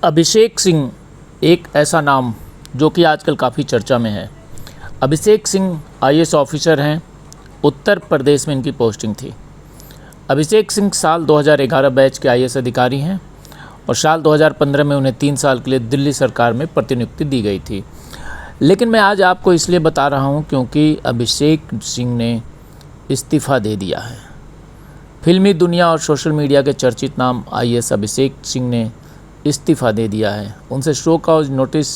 अभिषेक सिंह एक ऐसा नाम जो कि आजकल काफ़ी चर्चा में है। अभिषेक सिंह आईएएस ऑफिसर हैं। उत्तर प्रदेश में इनकी पोस्टिंग थी। अभिषेक सिंह साल 2011 बैच के आईएएस अधिकारी हैं और साल 2015 में उन्हें 3 साल के लिए दिल्ली सरकार में प्रतिनियुक्ति दी गई थी। लेकिन मैं आज आपको इसलिए बता रहा हूं क्योंकि अभिषेक सिंह ने इस्तीफ़ा दे दिया है। फिल्मी दुनिया और सोशल मीडिया के चर्चित नाम आईएएस अभिषेक सिंह ने इस्तीफ़ा दे दिया है। उनसे शो कॉज नोटिस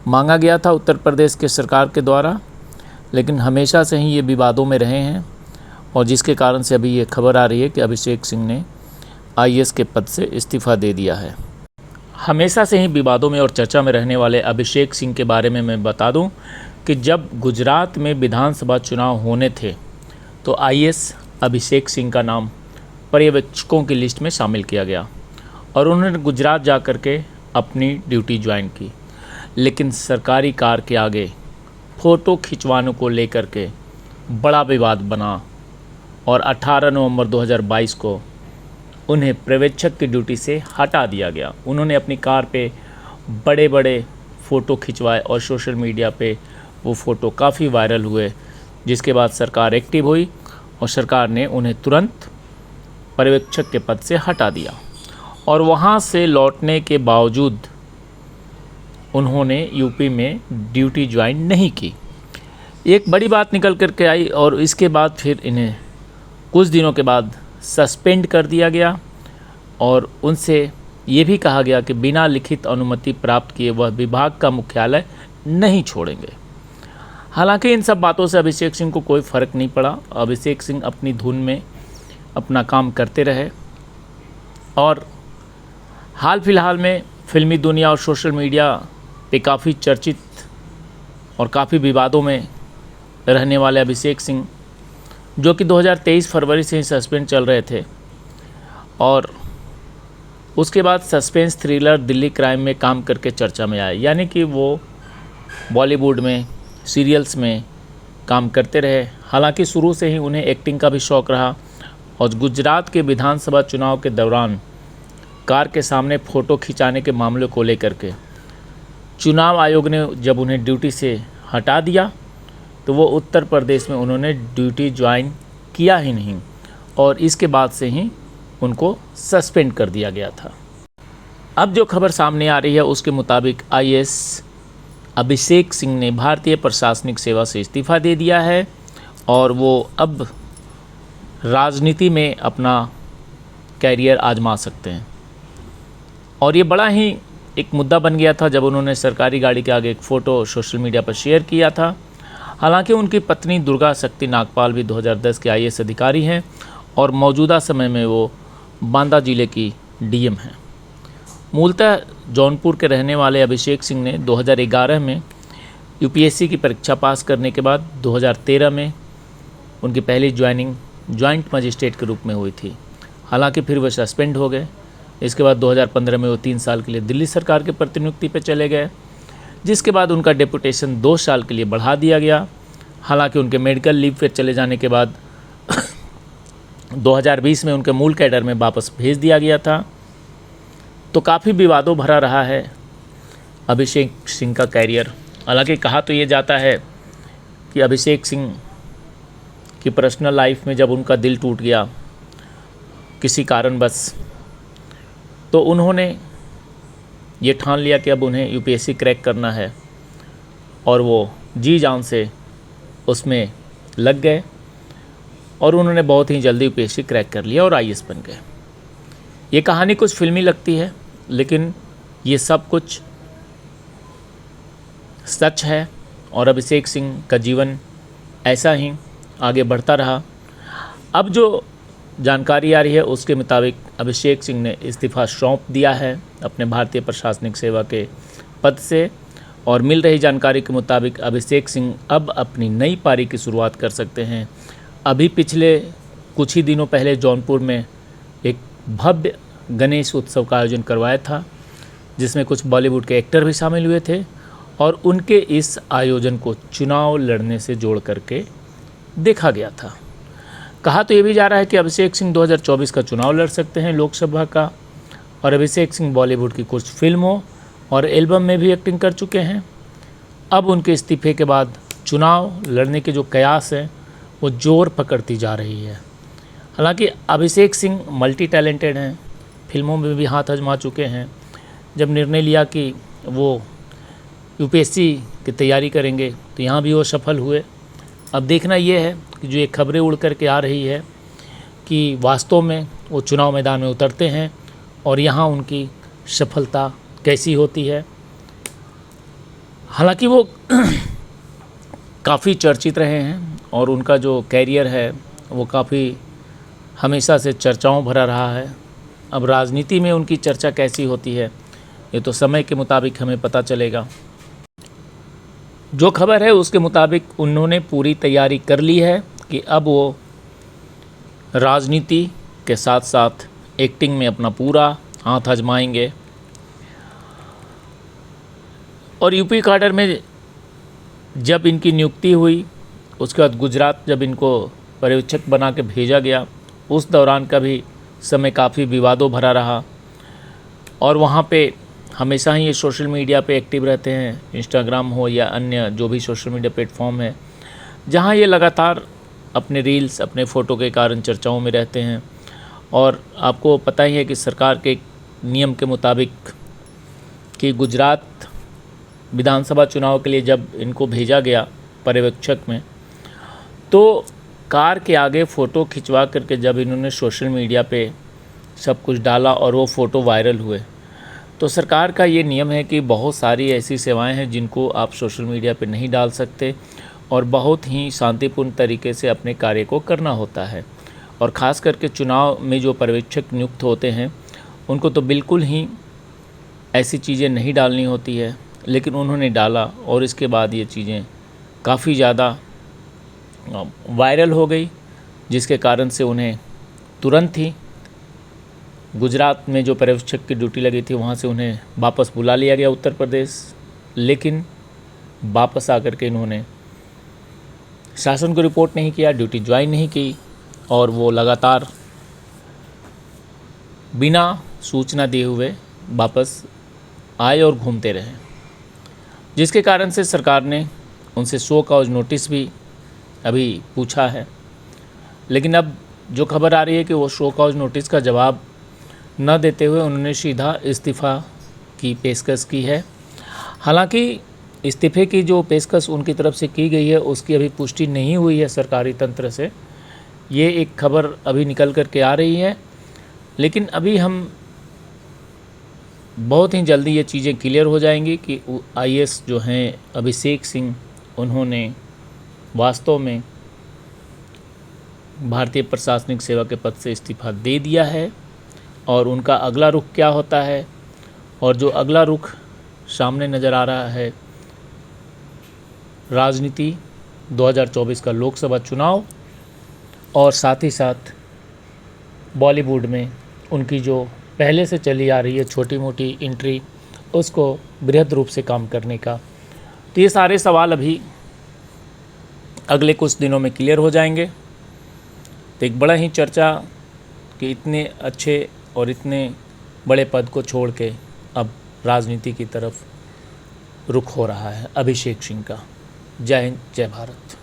मांगा गया था उत्तर प्रदेश के सरकार के द्वारा, लेकिन हमेशा से ही ये विवादों में रहे हैं और जिसके कारण से अभी ये खबर आ रही है कि अभिषेक सिंह ने आईएएस के पद से इस्तीफ़ा दे दिया है। हमेशा से ही विवादों में और चर्चा में रहने वाले अभिषेक सिंह के बारे में मैं बता दूं कि जब गुजरात में विधानसभा चुनाव होने थे तो आईएएस अभिषेक सिंह का नाम पर्यवेक्षकों की लिस्ट में शामिल किया गया और उन्होंने गुजरात जा कर के अपनी ड्यूटी ज्वाइन की। लेकिन सरकारी कार के आगे फ़ोटो खिंचवाने को लेकर के बड़ा विवाद बना और 18 नवंबर 2022 को उन्हें पर्यवेक्षक की ड्यूटी से हटा दिया गया। उन्होंने अपनी कार पे बड़े बड़े फ़ोटो खिंचवाए और सोशल मीडिया पे वो फ़ोटो काफ़ी वायरल हुए, जिसके बाद सरकार एक्टिव हुई और सरकार ने उन्हें तुरंत पर्यवेक्षक के पद से हटा दिया और वहाँ से लौटने के बावजूद उन्होंने यूपी में ड्यूटी ज्वाइन नहीं की। एक बड़ी बात निकल कर के आई और इसके बाद फिर इन्हें कुछ दिनों के बाद सस्पेंड कर दिया गया और उनसे ये भी कहा गया कि बिना लिखित अनुमति प्राप्त किए वह विभाग का मुख्यालय नहीं छोड़ेंगे। हालांकि इन सब बातों से अभिषेक सिंह को कोई फ़र्क नहीं पड़ा। अभिषेक सिंह अपनी धुन में अपना काम करते रहे और हाल फिलहाल में फिल्मी दुनिया और सोशल मीडिया पे काफ़ी चर्चित और काफ़ी विवादों में रहने वाले अभिषेक सिंह, जो कि 2023 फरवरी से ही सस्पेंड चल रहे थे और उसके बाद सस्पेंस थ्रिलर दिल्ली क्राइम में काम करके चर्चा में आए। यानी कि वो बॉलीवुड में सीरियल्स में काम करते रहे। हालांकि शुरू से ही उन्हें एक्टिंग का भी शौक़ रहा और गुजरात के विधानसभा चुनाव के दौरान कार के सामने फ़ोटो खिंचाने के मामले को लेकर के चुनाव आयोग ने जब उन्हें ड्यूटी से हटा दिया तो वो उत्तर प्रदेश में उन्होंने ड्यूटी ज्वाइन किया ही नहीं और इसके बाद से ही उनको सस्पेंड कर दिया गया था। अब जो खबर सामने आ रही है उसके मुताबिक आईएएस अभिषेक सिंह ने भारतीय प्रशासनिक सेवा से इस्तीफ़ा दे दिया है और वो अब राजनीति में अपना कैरियर आजमा सकते हैं। और ये बड़ा ही एक मुद्दा बन गया था जब उन्होंने सरकारी गाड़ी के आगे एक फ़ोटो सोशल मीडिया पर शेयर किया था। हालांकि उनकी पत्नी दुर्गा शक्ति नागपाल भी 2010 के आईएएस अधिकारी हैं और मौजूदा समय में वो बांदा जिले की डीएम हैं। मूलतः जौनपुर के रहने वाले अभिषेक सिंह ने 2011 में यूपीएससी की परीक्षा पास करने के बाद 2013 में उनकी पहली ज्वाइनिंग जॉइंट मजिस्ट्रेट के रूप में हुई थी। हालांकि फिर वह सस्पेंड हो गए। इसके बाद 2015 में वो 3 साल के लिए दिल्ली सरकार के प्रतिनियुक्ति पर चले गए, जिसके बाद उनका डेपुटेशन 2 साल के लिए बढ़ा दिया गया। हालांकि उनके मेडिकल लीव पर चले जाने के बाद 2020 में उनके मूल कैडर में वापस भेज दिया गया था। तो काफ़ी विवादों भरा रहा है अभिषेक सिंह का कैरियर। हालांकि कहा तो ये जाता है कि अभिषेक सिंह की पर्सनल लाइफ में जब उनका दिल टूट गया किसी कारणवश, तो उन्होंने ये ठान लिया कि अब उन्हें यूपीएससी क्रैक करना है और वो जी जान से उसमें लग गए और उन्होंने बहुत ही जल्दी यूपीएससी क्रैक कर लिया और आईएएस बन गए। ये कहानी कुछ फिल्मी लगती है लेकिन ये सब कुछ सच है और अभिषेक सिंह का जीवन ऐसा ही आगे बढ़ता रहा। अब जो जानकारी आ रही है उसके मुताबिक अभिषेक सिंह ने इस्तीफ़ा सौंप दिया है अपने भारतीय प्रशासनिक सेवा के पद से और मिल रही जानकारी के मुताबिक अभिषेक सिंह अब अपनी नई पारी की शुरुआत कर सकते हैं। अभी पिछले कुछ ही दिनों पहले जौनपुर में एक भव्य गणेश उत्सव का आयोजन करवाया था, जिसमें कुछ बॉलीवुड के एक्टर भी शामिल हुए थे और उनके इस आयोजन को चुनाव लड़ने से जोड़ करके देखा गया था। कहा तो ये भी जा रहा है कि अभिषेक सिंह 2024 का चुनाव लड़ सकते हैं लोकसभा का और अभिषेक सिंह बॉलीवुड की कुछ फिल्मों और एल्बम में भी एक्टिंग कर चुके हैं। अब उनके इस्तीफे के बाद चुनाव लड़ने के जो कयास हैं वो जोर पकड़ती जा रही है। हालांकि अभिषेक सिंह मल्टी टैलेंटेड हैं, फिल्मों में भी हाथ आजमा चुके हैं। जब निर्णय लिया कि वो यूपीएससी की तैयारी करेंगे तो यहाँ भी वो सफल हुए। अब देखना ये है कि जो ये खबरें उड़ कर के आ रही है कि वास्तव में वो चुनाव मैदान में उतरते हैं और यहाँ उनकी सफलता कैसी होती है। हालांकि वो काफ़ी चर्चित रहे हैं और उनका जो कैरियर है वो काफ़ी हमेशा से चर्चाओं भरा रहा है। अब राजनीति में उनकी चर्चा कैसी होती है ये तो समय के मुताबिक हमें पता चलेगा। जो खबर है उसके मुताबिक उन्होंने पूरी तैयारी कर ली है कि अब वो राजनीति के साथ साथ एक्टिंग में अपना पूरा हाथ आजमाएंगे। और यूपी काडर में जब इनकी नियुक्ति हुई उसके बाद गुजरात जब इनको पर्यवेक्षक बना के भेजा गया उस दौरान का भी समय काफ़ी विवादों भरा रहा। और वहाँ पे हमेशा ही ये सोशल मीडिया पे एक्टिव रहते हैं, इंस्टाग्राम हो या अन्य जो भी सोशल मीडिया प्लेटफॉर्म है, जहाँ ये लगातार अपने रील्स अपने फ़ोटो के कारण चर्चाओं में रहते हैं। और आपको पता ही है कि सरकार के नियम के मुताबिक कि गुजरात विधानसभा चुनाव के लिए जब इनको भेजा गया पर्यवेक्षक में, तो कार के आगे फ़ोटो खिंचवा करके जब इन्होंने सोशल मीडिया पे सब कुछ डाला और वो फ़ोटो वायरल हुए, तो सरकार का ये नियम है कि बहुत सारी ऐसी सेवाएं हैं जिनको आप सोशल मीडिया पे नहीं डाल सकते और बहुत ही शांतिपूर्ण तरीके से अपने कार्य को करना होता है। और ख़ास करके चुनाव में जो पर्यवेक्षक नियुक्त होते हैं उनको तो बिल्कुल ही ऐसी चीज़ें नहीं डालनी होती है, लेकिन उन्होंने डाला और इसके बाद ये चीज़ें काफ़ी ज़्यादा वायरल हो गई, जिसके कारण से उन्हें तुरंत ही गुजरात में जो पर्यवेक्षक की ड्यूटी लगी थी वहाँ से उन्हें वापस बुला लिया गया उत्तर प्रदेश। लेकिन वापस आकर के इन्होंने शासन को रिपोर्ट नहीं किया, ड्यूटी ज्वाइन नहीं की और वो लगातार बिना सूचना दिए हुए वापस आए और घूमते रहे, जिसके कारण से सरकार ने उनसे शो कॉज नोटिस भी अभी पूछा है। लेकिन अब जो खबर आ रही है कि वो शो कॉज नोटिस का जवाब न देते हुए उन्होंने सीधा इस्तीफ़ा की पेशकश की है। हालांकि इस्तीफ़े की जो पेशकश उनकी तरफ से की गई है उसकी अभी पुष्टि नहीं हुई है सरकारी तंत्र से। ये एक खबर अभी निकल कर के आ रही है, लेकिन अभी हम बहुत ही जल्दी ये चीज़ें क्लियर हो जाएंगी कि आईएएस जो हैं अभिषेक सिंह, उन्होंने वास्तव में भारतीय प्रशासनिक सेवा के पद से इस्तीफ़ा दे दिया है और उनका अगला रुख क्या होता है। और जो अगला रुख सामने नज़र आ रहा है, राजनीति 2024 का लोकसभा चुनाव और साथ ही साथ बॉलीवुड में उनकी जो पहले से चली आ रही है छोटी मोटी एंट्री, उसको बृहद रूप से काम करने का। तो ये सारे सवाल अभी अगले कुछ दिनों में क्लियर हो जाएंगे। तो एक बड़ा ही चर्चा कि इतने अच्छे और इतने बड़े पद को छोड़ के अब राजनीति की तरफ रुख हो रहा है अभिषेक सिंह का। जय हिंद, जय भारत।